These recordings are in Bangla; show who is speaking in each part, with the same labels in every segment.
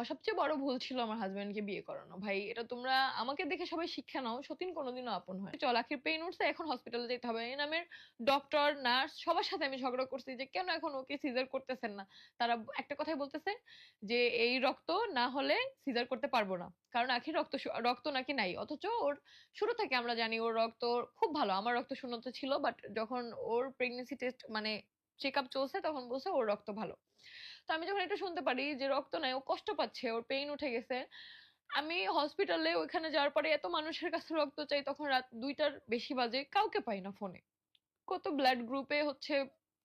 Speaker 1: আমার সবচেয়ে বড় ভুল ছিল আমার হাজবেন্ডকে বিয়ে করানো। ভাই এটা তোমরা আমাকে দেখে সবাই শিক্ষা নাও, সতীন কোনোদিনও আপন হয় না। চল আখির পেইন উঠছে, এখন হসপিটালে যেতে হবে। এই নামের ডক্টর, নার্স সবার সাথে আমি ঝগড়া করছি যে কেন এখন ওকে সিজার করতেছেন না। তারা একটা কথাই বলতেছে যে এই রক্ত না হলে সিজার করতে পারবো না। কারণ আখির রক্ত নাকি নাই। অথচ ওর শুরু থেকে আমরা জানি ওর রক্ত খুব ভালো। আমার রক্ত শূন্যতা ছিল, বাট যখন ওর প্রেগন্যান্সি টেস্ট মানে চেক আপ চলছে তখন বলছে ওর রক্ত ভালো। তো আমি যখন এটা শুনতে পারি যে রক্ত নাই, ও কষ্ট পাচ্ছে, ওর পেইন উঠে গেছে, আমি হসপিটালে ওইখানে যাওয়ার পরে এত মানুষের কাছে রক্ত চাই, তখন রাত 2টার বেশি বাজে, কাউকে পাই না ফোনে। কত ব্লাড গ্রুপে হচ্ছে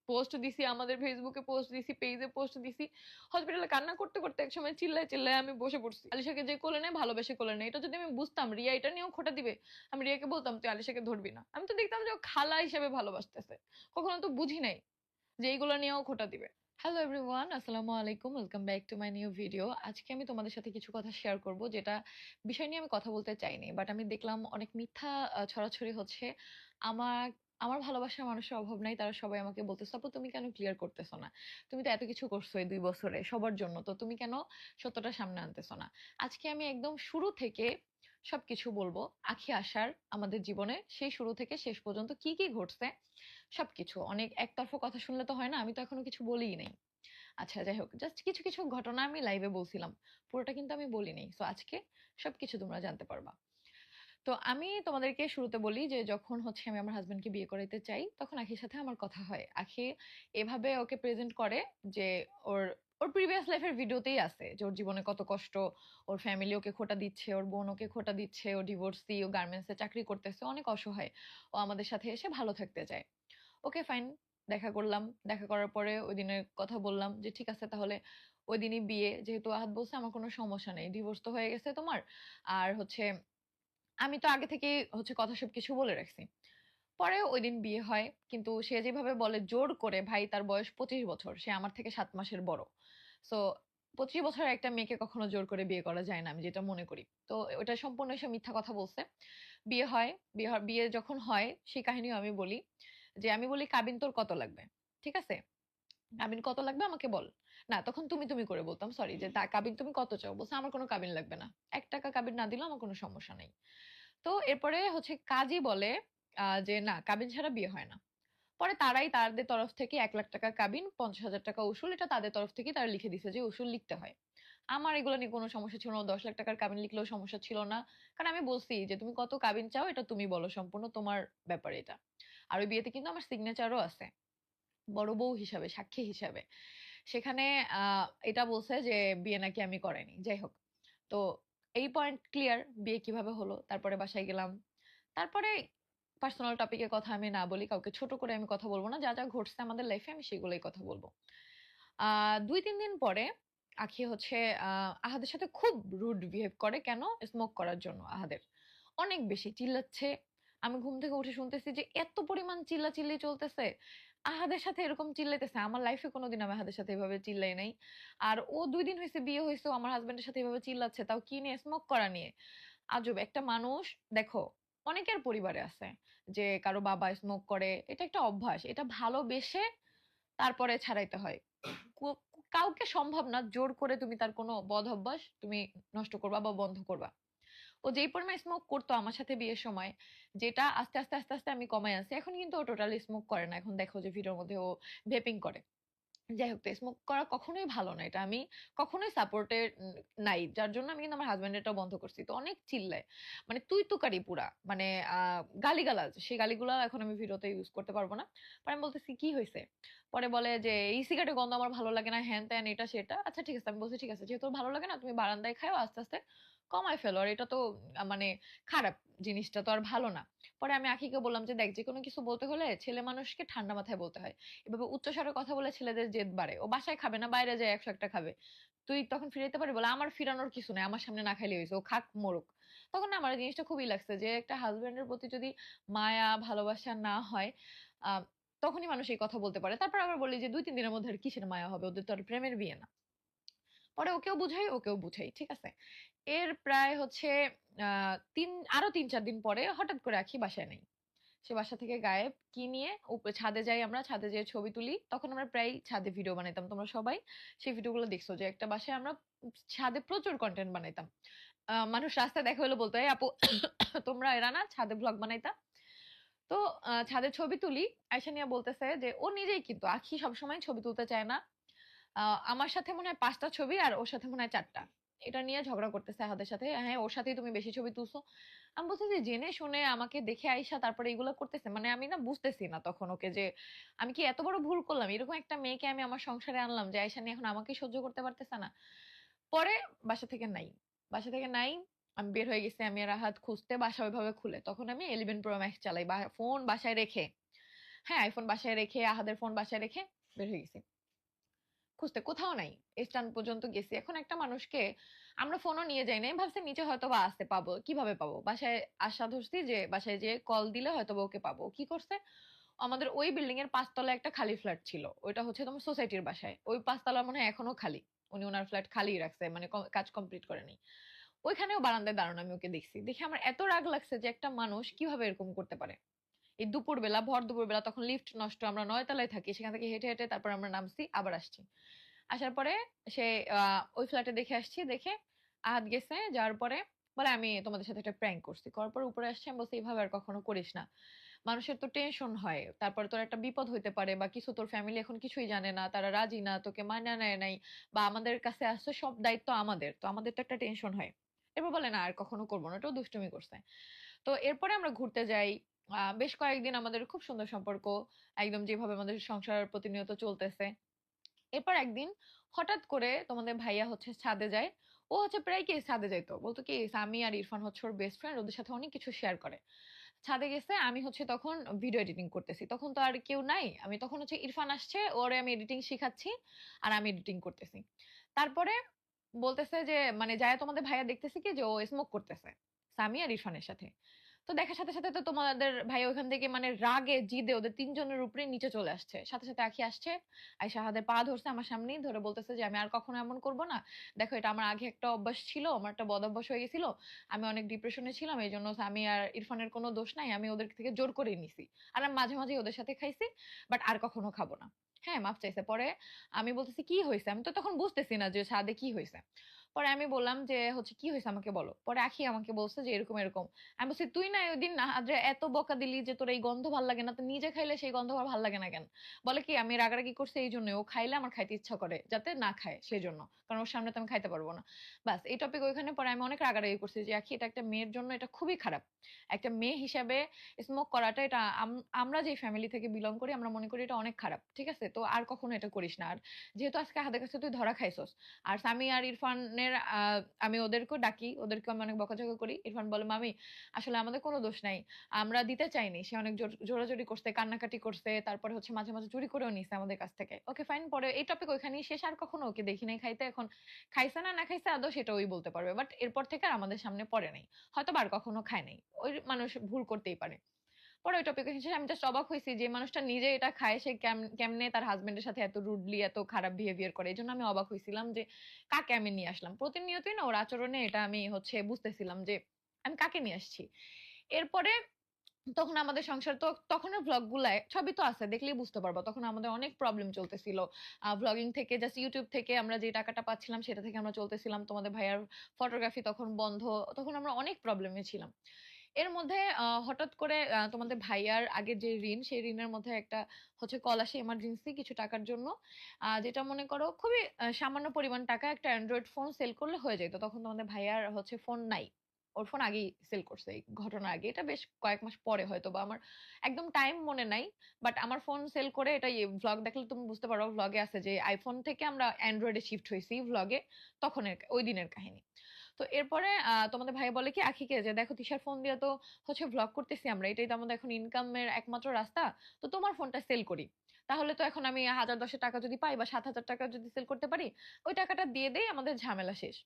Speaker 1: পোস্ট দিছি, আমাদের ফেসবুকে পোস্ট দিছি, পেজে পোস্ট দিছি। হসপিটালে কান্না করতে করতে একসময় চিল্লায় চিল্লায় আমি বসে পড়ছি। আলিশাকে যে কোলে নেয়, ভালোবেসে কোলে নেয়। এটা যদি আমি বুঝতাম রিয়া এটা নিয়েও খোঁটা দিবে, আমি রিয়াকে বলতাম তুই আলিশাকে ধরবি না। আমি তো দেখতাম যে ও খালা হিসেবে ভালোবাসতেছে, কখনো তো বুঝি নাই যে এইগুলো নিয়েও খোঁটা দিবে। হ্যালো এভরিওয়ান, আসসালামু আলাইকুম, welcome back to my new video. আজকে আমি তোমাদের সাথে কিছু কথা শেয়ার করব, যেটা বিষয় নিয়ে আমি কথা বলতে চাইনি, বাট আমি দেখলাম অনেক মিথ্যা ছড়াছড়ি হচ্ছে। আমার আমার ভালোবাসার মানুষের অভাব নাই, তারা সবাই আমাকে বলতেছে আপু তুমি কেন ক্লিয়ার করতেছো না, তুমি তো এত কিছু করছো এই 2 বছরে সবার জন্য, তো তুমি কেন সত্যটা সামনে আনতেছো না। আজকে আমি একদম শুরু থেকে সবকিছু বলবো। আখি আসার আমাদের জীবনে সেই শুরু থেকে শেষ পর্যন্ত কি কি ঘটছে সবকিছু। অনেক একতরফা কথা শুনলে তো হয় না, আমি তো এখনো কিছু বলিই নাই। আচ্ছা যাই হোক, জাস্ট কিছু কিছু ঘটনা আমি লাইভে বলছিলাম, পুরোটা কিন্তু আমি বলিনি। সো আজকে সবকিছু তোমরা জানতে পারবা। তো আমি তোমাদেরকে শুরুতে বলি যে যখন হচ্ছে আমি আমার হাজবেন্ডকে বিয়ে করাইতে চাই, তখন আখির সাথে আমার কথা হয়। আখি এভাবে ওকে প্রেজেন্ট করে যে ওর ওর প্রিভিয়াস লাইফের ভিডিওতেই আছে যে ওর জীবনে কত কষ্ট, ওর ফ্যামিলি ওকে খোটা দিচ্ছে, ওর বোন ওকে খোটা দিচ্ছে, ও ডিভোর্সি, ও গার্মেন্টসে চাকরি করতেছে, অনেক অসহায়। ও আমাদের সাথে এসে ভালো থাকতে চায়। ওকে ফাইন, দেখা করলাম। দেখা করার পরে ওই দিনের কথা বললাম যে ঠিক আছে তাহলে ওই দিনই বিয়ে। যেহেতু আহাদ বলছে আমার কোনো সমস্যা নেই, ডিভোর্স তো হয়ে গেছে তোমার, আর হচ্ছে আমি তো আগে থেকে হচ্ছে কথা সবকিছু বলে রাখছি। পরে ওই দিন বিয়ে হয়, কিন্তু সে যেভাবে বলে জোর করে, ভাই তার বয়স 25 বছর, সে আমার থেকে 7 মাসের বড়। সো 25 বছরের একটা মেয়েকে কখনো জোর করে বিয়ে করা যায় না, আমি যেটা মনে করি। তো ওটা সম্পূর্ণ সে মিথ্যা কথা বলছে। বিয়ে হয়, বিয়ে যখন হয় সেই কাহিনীও আমি বলি। যে আমি বলি কাবিন তোর কত লাগবে, ঠিক আছে, কাবিন কত লাগবে আমাকে বল। না তখন তুমি তুমি করে বলতাম, সরি, যে তা কাবিন তুমি কত চাও, বলছে আমার কোনো কাবিন লাগবে না, 1 টাকা কাবিন না দিলেও আমার কোনো সমস্যা নেই। তো এরপরে হচ্ছে কাজী বলে যে না কাবিন ছাড়া বিয়ে হয় না। পরে তারাই তাদের তরফ থেকে 1 লাখ টাকা কাবিন, 50,000 টাকা উসুল, এটা তাদের তরফ থেকে তারা লিখে দিছে যে উসুল লিখতে হয়। আমার এগুলো নিয়ে কোনো সমস্যা ছিল না, 10 লাখ টাকার কাবিন লিখলেও সমস্যা ছিল না। কারণ আমি বলছি যে তুমি কত কাবিন চাও এটা তুমি বলো, সম্পূর্ণ তোমার ব্যাপার এটা। আর ওই বিয়েতে কিন্তু আমার সিগনেচারও আছে, বড় বউ হিসাবে, সাক্ষী হিসাবে। সেখানে এটা বলছে যে বিয়ে নাকি আমি করাইনি। যাই হোক, তো এই পয়েন্ট ক্লিয়ার। বিয়ে কিভাবে হলো, তারপরে বাসায় গেলাম। তারপরে পার্সোনাল টপিকের কথা আমি না বলি, কাউকে ছোট করে আমি কথা বলবো না, যা যা ঘটছে আমাদের লাইফে আমি সেগুলোই কথা বলবো। 2-3 দিন পরে আখি হচ্ছে আহাদের সাথে খুব রুড বিহেভ করে। কেন? স্মোক করার জন্য। আহাদের অনেক বেশি চিল্লাচ্ছে। আমি ঘুম থেকে উঠে শুনতেছি যে এত পরিমাণ চিল্লাচিল্লি চলতেছে। আহাদের সাথে এরকম চিল্লাইতেছে, আমার লাইফে কোনোদিন আমি আহাদের সাথে এভাবে চিল্লাই নাই। আর ও 2 দিন হয়েছে বিয়ে হয়েছে, ও আমার হাজবেন্ডের সাথে এভাবে চিল্লাচ্ছে, তাও কি নিয়ে? স্মোক করা নিয়ে। আজব একটা মানুষ। দেখো, অনেকের পরিবারে আছে যে কারো বাবা স্মোক করে, এটা একটা অভ্যাস, এটা ভালোবেসে তারপরে ছাড়াইতে হয়। কাউকে সম্ভব না জোর করে তুমি তার কোনো বদ অভ্যাস তুমি নষ্ট করবা বা বন্ধ করবা। ও যেই পরিমাণ স্মোক করতো আমার সাথে বিয়ের সময়, যেটা আস্তে আস্তে আস্তে আস্তে আমি কমাই আনছি, এখন কিন্তু ও টোটালি স্মোক করে না। এখন দেখো যে ভিডিওর মধ্যে ও ভেপিং করে। যাই হোক, তো স্মোক করা কখনোই ভালো না, এটা আমি কখনোই সাপোর্টে নাই। যার জন্য আমি কিন্তু আমার হাজবেন্ডেরটাও বন্ধ করছি। তো অনেক চিল্লায়, মানে তুই তুকারি পুরা, মানে গালিগালাজ, সেই গালিগুলো এখন আমি ভিডিওতে ইউজ করতে পারবো না। পরে আমি বলতেছি কি হয়েছে, পরে বলে যে এই সিগারেটের গন্ধ আমার ভালো লাগে না, হ্যান ত্যান এটা সেটা। আচ্ছা ঠিক আছে, আমি বলছি ঠিক আছে, যেহেতু ভালো লাগে না তুমি বারান্দায় খাও, আস্তে আস্তে কমায় ফেলো, আর এটা তো মানে খারাপ, জিনিসটা তো আর ভালো না। পরে আমি আখিকে বললাম যে দেখ, যে কোনো কিছু বলতে হলে ছেলে মানুষকে ঠান্ডা মাথায় বলতে হয়। এভাবে উচ্চস্বরে কথা বলে ছেলেদের জেদ বাড়ে। ও বাসায় খাবে না, বাইরে যায় 101টা খাবে। তুই তখন ফিরাইতে পারবি? বলে আমার ফিরানোর কিছু নাই, আমার সামনে না খাইলে হয়েছে, ও খাক মরুক। তখন না আমার এই জিনিসটা খুবই লাগছে যে একটা হাজবেন্ডের প্রতি যদি মায়া ভালোবাসা না হয়, আহ তখনই মানুষ এই কথা বলতে পারে। তারপর আবার বলি যে 2-3 দিনের মধ্যে আর কিসের মায়া হবে, ওদের তো আর প্রেমের বিয়ে না। পরে ওকেও বুঝাই, ওকেও বুঝাই, ঠিক আছে। এর প্রায় হচ্ছে আরো 3-4 দিন পরে হঠাৎ করে আখি বাসায় নেই। সে বাসা থেকে গায়েব। কি নিয়ে? উপরে ছাদে যাই, আমরা ছাদে যেয়ে ছবি তুলি। তখন আমরা প্রায় ছাদে ভিডিও বানাইতাম, তোমরা সবাই সেই ভিডিওগুলো দেখছো যে একটা বাসায় আমরা ছাদে প্রচুর কনটেন্ট বানাইতাম। মানুষ রাস্তায় দেখা হলে বলতো, "এই আপু তোমরা এরা না ছাদে ভ্লগ বানাইতা?" তো ছাদে ছবি তুলি। আয়েশা নিয়া বলতেছে যে ও নিজেই কিন্তু আখি সবসময় ছবি তুলতে চায় না। আ আমার সাথে মনে হয় ৫ টা ছবি আর ওর সাথে মনে হয় ৪ টা। এটা নিয়ে ঝগড়া করতেছে আহাদের সাথে। হ্যাঁ, ওর সাথেই তুমি বেশি ছবি তুলছো। আমি বলছি যে জেনে শুনে আমাকে দেখে আইসা তারপরে এগুলো করতেছে। মানে আমি না বুঝতেছি না তখন ওকে যে আমি কি এত বড় ভুল করলাম? এরকম একটা মেয়েকে আমি আমার সংসারে আনলাম যে আয়েশা নিয়ে এখন আমাকেই সহ্য করতে পারতেছে না। পরে বাসা থেকে নাই। বাসা থেকে নাই। আমি বের হয়ে গেছি। আমি আর রাহাত খুঁজতে বাসা ওইভাবে খুলে। তখন আমি 11 Pro Max চালাই। ফোন বাসায় রেখে, হ্যাঁ, iPhone বাসায় রেখে, আহাদের ফোন বাসায় রেখে বের হয়ে গেছি। খুঁজতে কোথাও নাই। স্ট্যান্ড পর্যন্ত গেছি। এখন একটা মানুষকে আমরা ফোনও নিয়ে যাই নাই। ভাবছি নিচে হয়তোবা আছে, পাবো। কিভাবে পাবো? বাসায় আশা ধরছি যে বাসায় যেয়ে কল দিলে হয়তোবা ওকে পাবো। কি করছে? আমাদের ওই বিল্ডিং এর ৫ তলায় একটা খালি ফ্ল্যাট ছিল। ওইটা হচ্ছে তোমার সোসাইটির বাসায়। ওই ৫ তলা মনে হয় এখনো খালি। উনি উনার ফ্ল্যাট খালিই রাখছে। মানে কাজ কমপ্লিট করেনি। ওইখানেও বারান্দায় দাঁড়ানো আমি ওকে দেখছি। দেখে আমার এত রাগ লাগছে যে একটা মানুষ কিভাবে এরকম করতে পারে? এই দুপুরবেলা, ভর দুপুরবেলা তখন লিফট নষ্ট। আমরা ৯ তলায় থাকি। সেখান থেকে হেঁটে, হেঁটে তারপর আমরা নামছি, আবার আসছি। আসার পরে সে ওই ফ্ল্যাটে দেখে আসছি। দেখে আহাত গেছে। যাওয়ার পরে বলে, "আমি তোমাদের সাথে একটা প্র্যাঙ্ক করছি।" করার পরে উপরে আসছি। আমি বলছি, "এভাবে আর কখনো করিস না। মানুষের তো টেনশন হয়। তারপরে তোর একটা বিপদ হইতে পারে বা কিছু তোর ফ্যামিলি এখন কিছুই জানে না। তারা রাজি না। তোকে মাইনা নেয় নাই বা আমাদের কাছে আসছে সব দায়িত্ব আমাদের। তো আমাদের তো একটা টেনশন হয়।" এরপর বলে, "না আর কখনো করব না।" ওটাও দুষ্টুমি করছে। তো এরপরে আমরা ঘুরতে যাই। বেশ কয়েকদিন আমাদের খুব সুন্দর সম্পর্ক। একদম যেভাবে আমাদের সংসার প্রতিনিয়ত চলতেছে। এরপর একদিন হঠাৎ করে তোমাদের ভাইয়া হচ্ছে ছাদে যায়। ও হচ্ছে প্রায় কি ছাদে যাইতো। বলতো কি সামি আর ইরফান হচ্ছে ওর বেস্ট ফ্রেন্ড। ওদের সাথে অনেক কিছু শেয়ার করে। ছাদে গেছে, আমি হচ্ছে তখন ভিডিও এডিটিং করতেছি। তখন তো আর কেউ নাই। আমি তখন হচ্ছে ইরফান আসছে, ওরে আমি এডিটিং শিখাচ্ছি। আর আমি এডিটিং করতেছি। তারপরে বলতেছে যে মানে যায়া তোমাদের ভাইয়া দেখতেছে কি যে ও স্মোক করতেছে। সামি আর ইরফানের সাথে। তো দেখার সাথে, সাথে তো তোমাদের ভাইয়া ওখান থেকে মানে রাগে জিদে ওদের ৩ জনের উপরে নিচে চলে আসছে। সাথে, সাথে আঁখি আসছে। আইসা হাতে পা ধরছে আমার সামনেই। ধরে বলতেছে যে, "আমি আর কখনো এমন করব না। দেখো এটা আমার আগে একটা অভ্যাস ছিল। আমার একটা বদ অভ্যাস হয়ে গেছিল। আমি অনেক ডিপ্রেশনে ছিলাম। এজন্য সামি আর ইরফানের কোনো দোষ নাই। আমি ওদের থেকে জোর করেই নিছি। আর আমি মাঝে, মাঝেই ওদের সাথে খাইছি। বাট আর কখনো খাবো না।" হ্যাঁ, মাফ চাইছে। পরে আমি বলতেছি, "কি হইছে?" আমি তো তখন বুঝতেছি না যে ছাদে কি হইছে। পরে আমি বললাম যে হচ্ছে, "কি হইছে আমাকে বলো।" পরে আখি আমাকে বলছে যে এরকম, এরকম। আমি বলছি, "তুই না ওইদিন আহাদরে এত বকা দিলি যে তোর এই গন্ধ ভাল লাগে না। তো নিজে খাইলে সেই গন্ধ আমার ভাল লাগে না কেন?" বলে কি, "আমি রাগারাগি করছি এইজন্য। ও খাইলে আমার খাইতে ইচ্ছা করে। যাতে না খায় সেজন্য। কারণ ওর সামনে তো আমি খাইতে পারব না।" বাস এই টপিক ওইখানে। পরে আমি অনেক রাগারাগি করছি যে, "আখি এটা একটা মেয়ের জন্য এটা খুবই খারাপ। একটা মেয়ে হিসেবে স্মোক করাটা এটা আমরা যে ফ্যামিলি থেকে বিলং করি আমরা মনে করি এটা অনেক খারাপ। ঠিক আছে? তো আর কখনো এটা করিস না। আর যেহেতু আজকে হাতের কাছে তুই ধরা খাইছস।" আর সামি আর ইরফানের আমি ওদেরকেও ডাকি। ওদেরকেও আমি অনেক বকাঝকা করি। ইরফান বলে, "মামি আসলে আমাদের কোনো দোষ নাই। আমরা দিতে চাইনি। সে অনেক জোরাজুরি করছে, কান্নাকাটি করছে। তারপরে হচ্ছে মাঝে, মাঝে চুরি করেও নিছে আমাদের কাছ থেকে।" Okay fine. পরে এই টপিক ওইখানেই শেষ। আর কখনো ওকে দেখি নাই খাইতে। এখন খাইছে না খাইছে আদৌ সেটা ওই বলতে পারবে। বাট এরপর থেকে আর আমাদের সামনে পড়ে নাই। হয়তোবা আর কখনো খায় নাই। ওই মানুষ ভুল করতেই পারে। পরে ওই টপিক শেষে আমি জাস্ট অবাক হইছি যে মানুষটা নিজে এটা খায় সে কেমনে তার হাসব্যান্ডের সাথে এত রুডলি এত খারাপ বিহেভিয়ার করে। এজন্য আমি অবাক হইছিলাম যে কাকে আমি নিয়ে আসলাম। প্রতিনিয়তই না ওর আচরণে এটা আমি হচ্ছে বুঝতেছিলাম যে আমি কাকে নিয়ে আসছি। এরপরে তখন আমাদের সংসার তো তখনের ভ্লগ গুলায় ছবি তো আছে দেখলেই বুঝতে পারবা। তখন আমাদের অনেক প্রবলেম চলতেছিল। ভ্লগিং থেকে জাস্ট YouTube থেকে আমরা যে টাকাটা পাচ্ছিলাম সেটা থেকে আমরা চলতেছিলাম। তোমাদের ভাইয়ার ফটোগ্রাফি তখন বন্ধ। তখন আমরা অনেক প্রবলেমে ছিলাম। এর মধ্যে হঠাৎ করে তোমাদের ভাইয়ার আগের যে ঋণ, সেই ঋণের মধ্যে একটা হচ্ছে কল আসে এমার্জেন্সি কিছু টাকার জন্য। যেটা মনে করো খুবই সামান্য পরিমাণ টাকা একটা অ্যান্ড্রয়েড ফোন সেল করলে হয়ে যেত। তখন তোমাদের ভাইয়ার হচ্ছে ফোন নাই। ওর ফোন আগেই সেল করছে এই ঘটনার আগে। এটা বেশ কয়েক মাস পরে হয়তোবা আমার একদম টাইম মনে নাই। বাট আমার ফোন সেল করে এটা ভ্লগ দেখলে তুমি বুঝতে পারো ভ্লগে আছে যে iPhone থেকে আমরা অ্যান্ড্রয়েডে শিফট হইছি ভ্লগে তখনের ওই দিনের কাহিনী। তো এরপরে তোমাদের ভাই বলে কি আখিকে যে, "দেখো তিশার ফোন দিয়ে তো হচ্ছে ভ্লগ করতেছি আমরা। এটাই তো আমাদের এখন ইনকামের একমাত্র রাস্তা। তো তোমার ফোনটা সেল করি। তাহলে তো এখন আমি ১,০০০-১০০০ টাকা যদি পাই বা ৭,০০০ টাকা যদি সেল করতে পারি, ওই টাকাটা দিয়ে দেই আমাদের ঝামেলা শেষ।"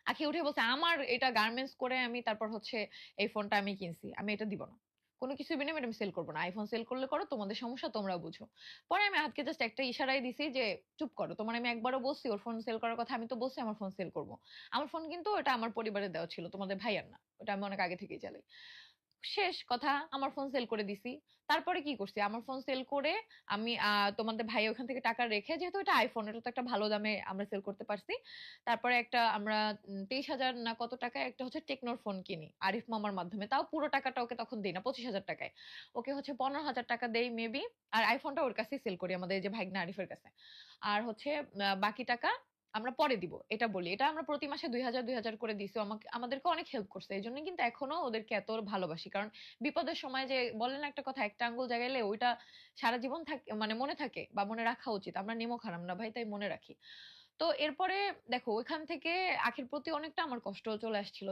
Speaker 1: আঁখি উঠে বলছে, "আমার এটা গার্মেন্টস করে আমি তারপর হচ্ছে এই ফোনটা আমি কিনছি। আমি এটা দিব না। কোন কিছুই বিনিময়ে এটা আমি সেল করব না। iPhone সেল করলে করো, তোমাদের সমস্যা তোমরা বুঝো।" পরে আমি আহাতকে জাস্ট একটা ইশারাই দিছি যে, "চুপ করো। তোমার আমি একবারও বলছি ওর ফোন সেল করার কথা। আমি তো বলছি আমার ফোন সেল করব। আমার ফোন কিন্তু ওটা আমার পরিবারের দেওয়া ছিল। তোমাদের ভাইয়ার না। ওটা আমি অনেক আগে থেকেই চালাই।" শেষ কথা, আমার ফোন সেল করে দিছি। তারপরে কি করছি? আমার ফোন সেল করে আমি তোমাদের ভাই ওখান থেকে টাকা রেখে, যেহেতু এটা আইফোন, এটা তো একটা ভালো দামে আমরা সেল করতে পারছি। তারপরে একটা আমরা ২৩,০০০ না কত টাকায় একটা হচ্ছে টেকনোর ফোন কিনি আরিফ মামার মাধ্যমে। তাও পুরো টাকাটা ওকে তখন দেই না, ২৫,০০০ টাকায়। ওকে হচ্ছে ১৫,০০০ টাকা দেই মেবি। আর আইফোনটা ওর কাছেই সেল করি, আমাদের এই যে ভাইগনা আরিফের কাছে। আর হচ্ছে বাকি টাকা আমরা পরে দিব, এটা বলি। এটা আমরা প্রতি মাসে ২,০০০ করে দিছি। আমাদেরকে অনেক হেল্প করছে। এজন্য কিন্তু এখনো ওদেরকে এত ভালোবাসি। কারণ বিপদের সময় যে বলে না একটা কথা, একটা আঙ্গুল জাগাইলে ওইটা সারা জীবন মানে মনে থাকে বা মনে রাখা উচিত। আমরা নিমক হারাম না ভাই, তাই মনে রাখি। তো এরপরে দেখো ওইখান থেকে আখের প্রতি অনেকটা আমার কষ্ট চলে আসছিল।